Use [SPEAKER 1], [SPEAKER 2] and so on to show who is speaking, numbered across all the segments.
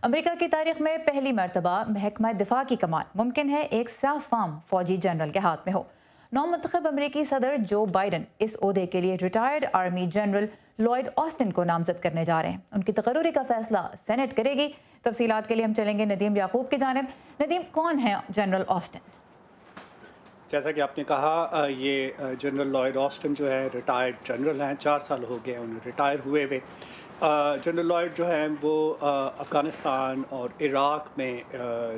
[SPEAKER 1] امریکہ کی تاریخ میں پہلی مرتبہ محکمہ دفاع کی کمان ممکن ہے ایک سیاہ فام فوجی جنرل کے ہاتھ میں ہو۔ نو منتخب امریکی صدر جو بائیڈن اس عہدے کے لیے ریٹائرڈ آرمی جنرل لوئڈ آسٹن کو نامزد کرنے جا رہے ہیں۔ ان کی تقرری کا فیصلہ سینٹ کرے گی۔ تفصیلات کے لیے ہم چلیں گے ندیم یعقوب کی جانب۔ ندیم، کون ہے جنرل آسٹن؟
[SPEAKER 2] جیسا کہ آپ نے کہا، یہ جنرل لوئڈ آسٹن جو ہے ریٹائرڈ جنرل ہیں، 4 سال ہو گئے انہیں ریٹائر ہوئے ہوئے۔ جنرل لوئڈ جو ہیں وہ افغانستان اور عراق میں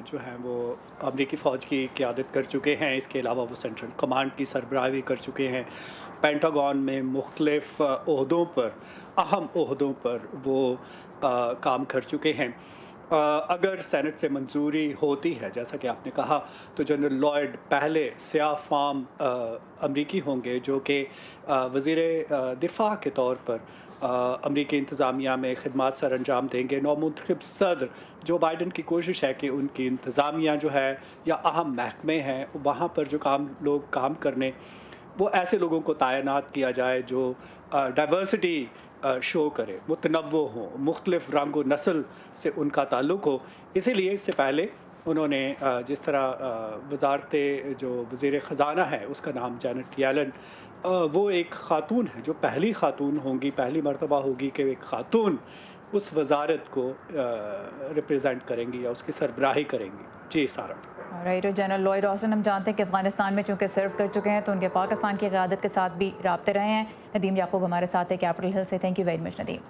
[SPEAKER 2] جو ہیں وہ امریکی فوج کی قیادت کر چکے ہیں۔ اس کے علاوہ وہ سینٹرل کمانڈ کی سربراہی کر چکے ہیں۔ پینٹاگون میں مختلف عہدوں پر، اہم عہدوں پر وہ کام کر چکے ہیں۔ اگر سینٹ سے منظوری ہوتی ہے، جیسا کہ آپ نے کہا، تو جنرل لوئڈ پہلے سیاہ فام امریکی ہوں گے جو کہ وزیر دفاع کے طور پر امریکی انتظامیہ میں خدمات سر انجام دیں گے۔ نو منتخب صدر جو بائیڈن کی کوشش ہے کہ ان کی انتظامیہ جو ہے یا اہم محکمے ہیں وہاں پر جو لوگ کام کرنے، وہ ایسے لوگوں کو تعینات کیا جائے جو ڈائیورسٹی شو کرے، متنوع ہوں، مختلف رنگ و نسل سے ان کا تعلق ہو۔ اسی لیے اس سے پہلے انہوں نے جس طرح وزارت جو وزیر خزانہ ہے اس کا نام جینٹ ییلن، وہ ایک خاتون ہے جو پہلی خاتون ہوں گی، پہلی مرتبہ ہوگی کہ ایک خاتون اس وزارت کو ریپریزنٹ کریں گی یا اس کی سربراہی کریں گی۔ جی سارا۔
[SPEAKER 1] رائٹ، جنرل لوئڈ آسٹن ہم جانتے ہیں کہ افغانستان میں چونکہ سرو کر چکے ہیں تو ان کے پاکستان کی قیادت کے ساتھ بھی رابطے رہے ہیں۔ ندیم یعقوب ہمارے ساتھ ہے کیپٹل ہل سے۔ Thank you very much Nadeem.